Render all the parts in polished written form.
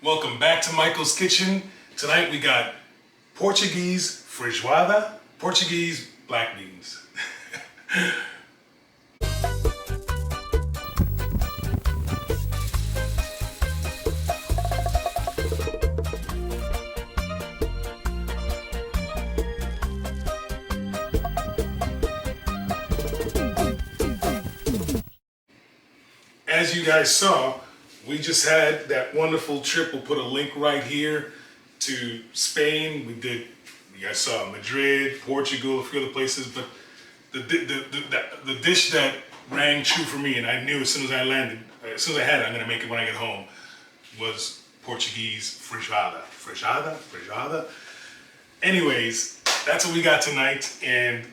Welcome back to Michael's Kitchen. Tonight we got Portuguese Feijoada, Portuguese black beans. As you guys saw, we just had that wonderful trip. We'll put a link right here to Spain. You guys saw Madrid, Portugal, a few other places, but the dish that rang true for me, and I knew as soon as I landed, as soon as I had it, I'm gonna make it when I get home, was Portuguese feijoada. Feijoada. Anyways, that's what we got tonight, and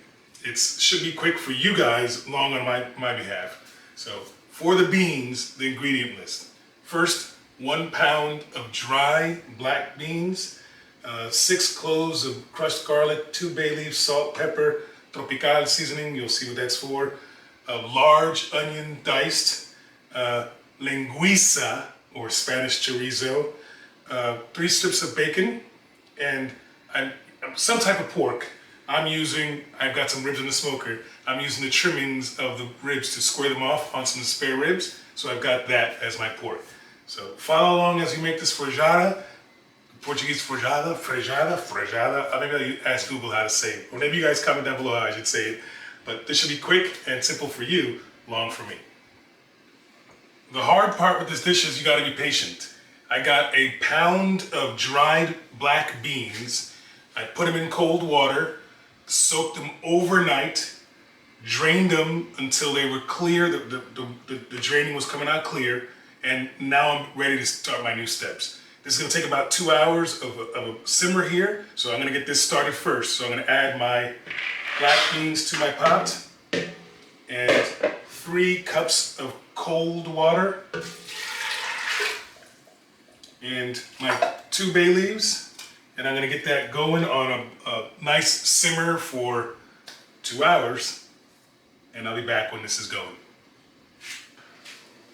it should be quick for you guys, long on my behalf. So for the beans, the ingredient list. First, 1 pound of dry black beans, 6 cloves of crushed garlic, 2 bay leaves, salt, pepper, tropical seasoning, you'll see what that's for, a large onion diced, linguiça, or Spanish chorizo, 3 strips of bacon, and some type of pork. I've got some ribs in the smoker. I'm using the trimmings of the ribs to square them off on some spare ribs, so I've got that as my pork. So follow along as we make this feijoada, Portuguese feijoada. Maybe I'll ask Google how to say it, or maybe you guys comment down below how I should say it. But this should be quick and simple for you, long for me. The hard part with this dish is you gotta be patient. I got a pound of dried black beans. I put them in cold water, soaked them overnight, drained them until they were clear, the draining was coming out clear, and now I'm ready to start my new steps. This is gonna take about 2 hours of a simmer here, so I'm gonna get this started first. So I'm gonna add my black beans to my pot, and 3 cups of cold water, and my 2 bay leaves, and I'm gonna get that going on a nice simmer for 2 hours, and I'll be back when this is going.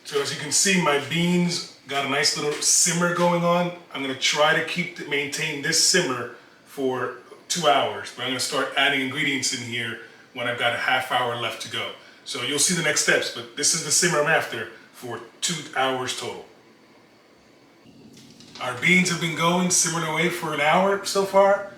So as you can see, my beans got a nice little simmer going on. I'm gonna try to maintain this simmer for 2 hours, but I'm gonna start adding ingredients in here when I've got a half hour left to go. So you'll see the next steps, but this is the simmer I'm after for 2 hours total. Our beans have been going, simmering away for an hour so far.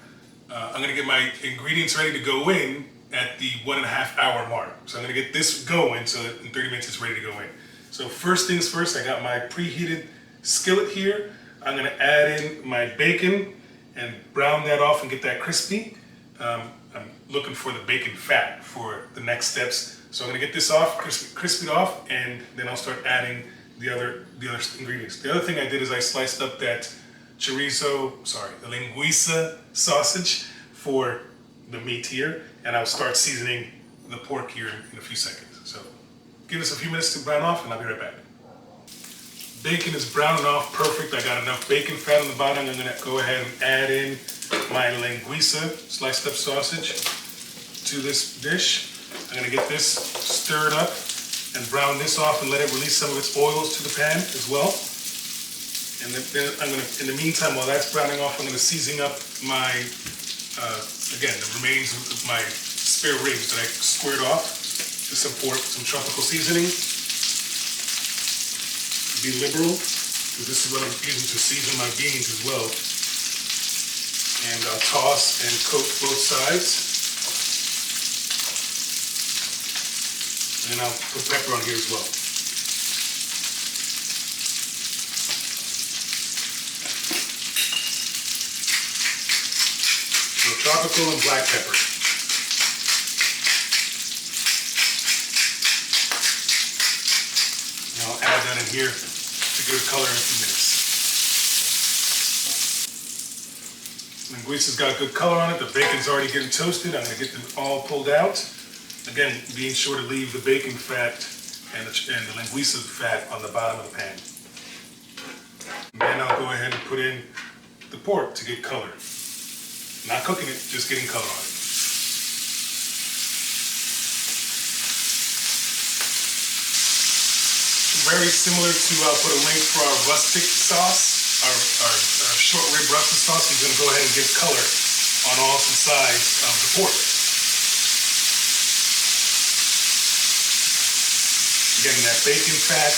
I'm gonna get my ingredients ready to go in at the 1.5 hour mark. So I'm gonna get this going so that in 30 minutes it's ready to go in. So first things first, I got my preheated skillet here. I'm gonna add in my bacon and brown that off and get that crispy. I'm looking for the bacon fat for the next steps. So I'm gonna get this off, crispied off, and then I'll start adding the other ingredients. The other thing I did is I sliced up that the linguiça sausage for the meat here, and I'll start seasoning the pork here in a few seconds. So give us a few minutes to brown off, and I'll be right back. Bacon is browning off perfect. I got enough bacon fat on the bottom. I'm gonna go ahead and add in my linguiça, sliced up sausage, to this dish. I'm gonna get this stirred up and brown this off and let it release some of its oils to the pan as well. And then I'm gonna, in the meantime, while that's browning off, I'm gonna season up my, again, the remains of my spare ribs that I squared off to support some tropical seasoning. Be liberal, because this is what I'm using to season my beans as well. And I'll toss and coat both sides. And I'll put pepper on here as well. So tropical and black pepper. And I'll add that in here to give it color in a few minutes. Linguiça's got a good color on it. The bacon's already getting toasted. I'm going to get them all pulled out. Again, being sure to leave the bacon fat and the linguiça fat on the bottom of the pan. And then I'll go ahead and put in the pork to get color. Not cooking it, just getting color on it. Very similar to, I'll put a link for our rustic sauce. our short rib Brussels sauce is going to go ahead and give color on all sides of the pork. Getting that bacon fat,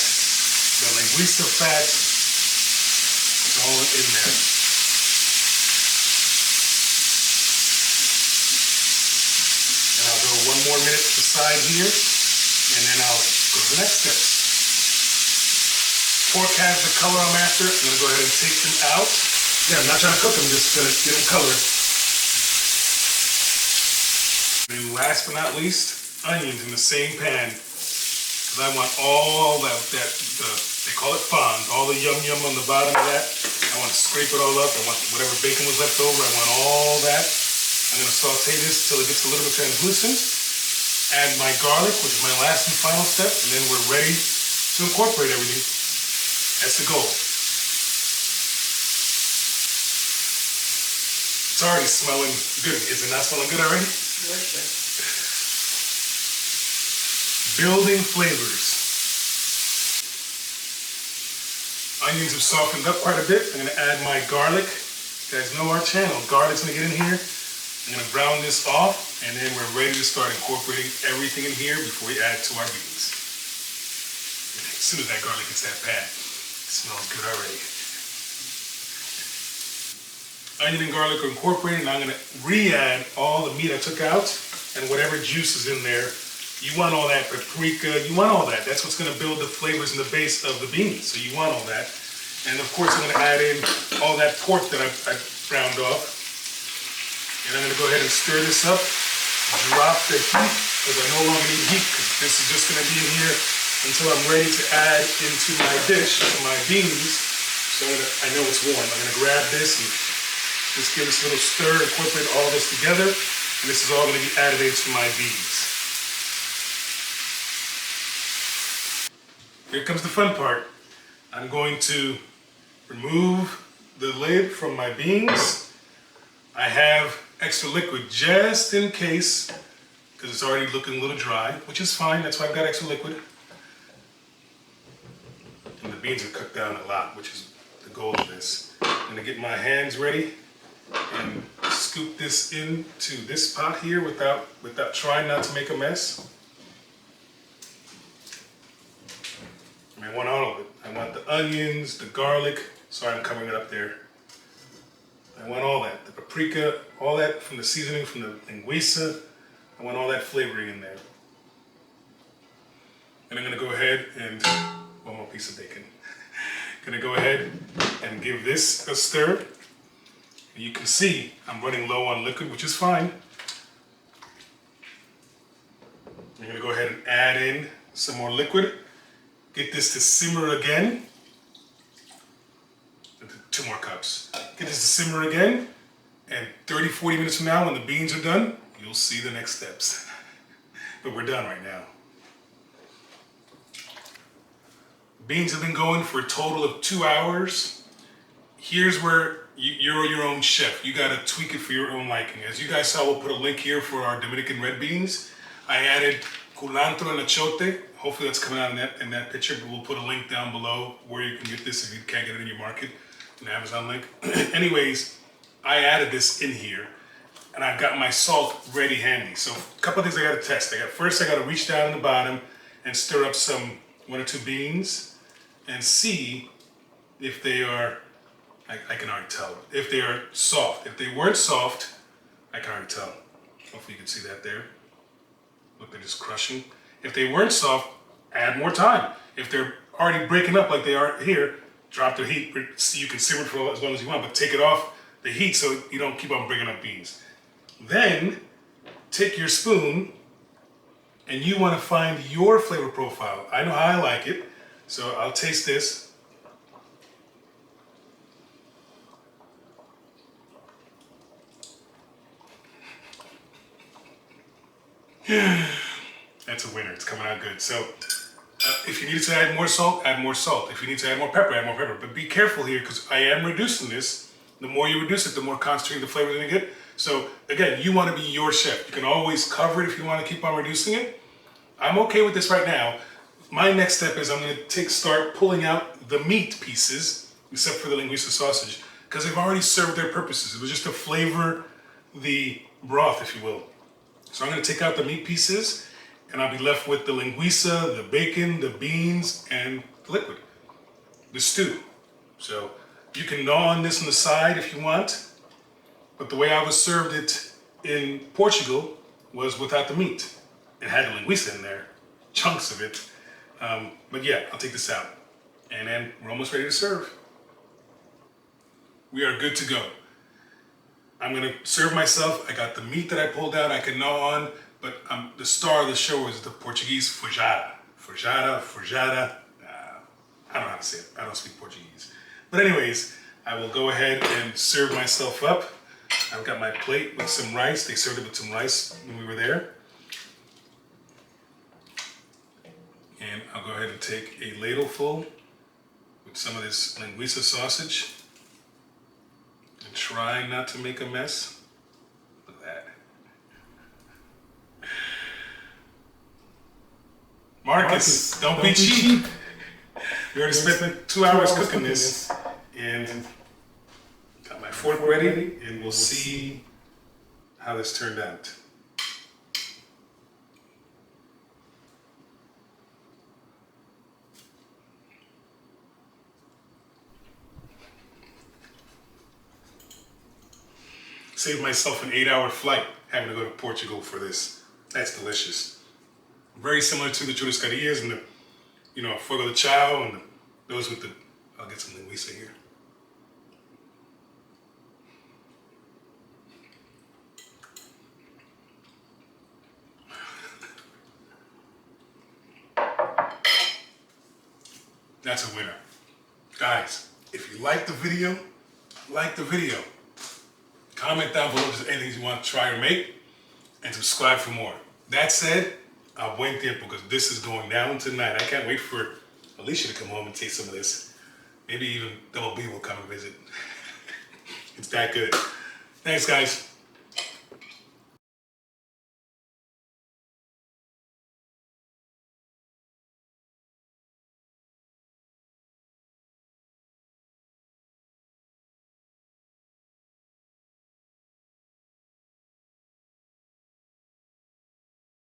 the linguiça fat, it's all in there. And I'll go 1 more minute to the side here, and then I'll go to the next step. Pork has the color I'm after. I'm going to go ahead and take them out. Yeah, I'm not trying to cook them, just going to get them color. And then last but not least, onions in the same pan. Because I want all that they call it fond, all the yum on the bottom of that. I want to scrape it all up. I want whatever bacon was left over, I want all that. I'm going to saute this until it gets a little bit translucent. Add my garlic, which is my last and final step, and then we're ready to incorporate everything. That's the goal. It's already smelling good. Is it not smelling good already? Delicious. Building flavors. Onions have softened up quite a bit. I'm going to add my garlic. You guys know our channel. Garlic's going to get in here. I'm going to brown this off, and then we're ready to start incorporating everything in here before we add it to our beans. As soon as that garlic hits that pan, it smells good already. Onion and garlic are incorporated, and I'm going to re-add all the meat I took out and whatever juice is in there. You want all that paprika, you want all that. That's what's going to build the flavors in the base of the beans, so you want all that. And of course I'm going to add in all that pork that I browned off. And I'm going to go ahead and stir this up, drop the heat, because I no longer need heat, because this is just going to be in here until I'm ready to add into my dish, to my beans. So I know it's warm. I'm going to grab this and just give this a little stir, incorporate all this together, and this is all going to be added into my beans. Here comes the fun part. I'm going to remove the lid from my beans. I have extra liquid just in case, because it's already looking a little dry, which is fine. That's why I've got extra liquid. And the beans are cooked down a lot, which is the goal of this. I'm going to get my hands ready and scoop this into this pot here without trying not to make a mess. I want all of it. I want the onions, the garlic. Sorry, I'm covering it up there. I want all that. The paprika, all that from the seasoning, from the linguiça. I want all that flavoring in there. And I'm going to go ahead and, one more piece of bacon. Going to go ahead and give this a stir. And you can see I'm running low on liquid, which is fine. I'm going to go ahead and add in some more liquid. Get this to simmer again. 2 more cups. Get this to simmer again. And 30-40 minutes from now, when the beans are done, you'll see the next steps. But we're done right now. Beans have been going for a total of 2 hours. Here's where you're your own chef. You gotta tweak it for your own liking. As you guys saw, we'll put a link here for our Dominican red beans. I added culantro and achote. Hopefully that's coming out in that picture, but we'll put a link down below where you can get this if you can't get it in your market, an Amazon link. Anyways, I added this in here, and I've got my salt ready handy. So a couple of things I gotta test. First, I gotta reach down in the bottom and stir up some 1 or 2 beans and see if they are, I can already tell, if they are soft. If they weren't soft, I can already tell. Hopefully you can see that there. Look, they're just crushing. If they weren't soft, add more time. If they're already breaking up like they are here, drop the heat. So you can simmer for as long as you want, but take it off the heat so you don't keep on bringing up beans. Then take your spoon and you want to find your flavor profile. I know how I like it, so I'll taste this. That's a winner. It's coming out good. So if you need to add more salt, add more salt. If you need to add more pepper. But be careful here because I am reducing this. The more you reduce it, the more concentrated the flavor is going to get. So again, you want to be your chef. You can always cover it if you want to keep on reducing it. I'm okay with this right now. My next step is I'm going to start pulling out the meat pieces except for the linguiça sausage, because they've already served their purposes. It was just to flavor the broth, if you will. So I'm gonna take out the meat pieces, and I'll be left with the linguiça, the bacon, the beans, and the liquid, the stew. So you can gnaw on this on the side if you want, but the way I was served it in Portugal was without the meat. It had the linguiça in there, chunks of it. But yeah, I'll take this out. And then we're almost ready to serve. We are good to go. I'm gonna serve myself. I got the meat that I pulled out, I can gnaw on, but the star of the show is the Portuguese Feijoada. Feijoada. I don't know how to say it. I don't speak Portuguese. But anyways, I will go ahead and serve myself up. I've got my plate with some rice. They served it with some rice when we were there. And I'll go ahead and take a ladle full with some of this linguiça sausage. And try not to make a mess. Look at that. Marcus, don't be cheap. We already spent 2 hours cooking this. And got my fork ready, and we'll see how this turned out. Saved myself an 8-hour flight having to go to Portugal for this. That's delicious. Very similar to the churrascarias and the, fuego de chao and those with the, I'll get some linguiça here. That's a winner. Guys, if you like the video, comment down below if there's anything you want to try or make, and subscribe for more. That said, a buen tiempo, because this is going down tonight. I can't wait for Alicia to come home and taste some of this. Maybe even Double B will come and visit. It's that good. Thanks, guys.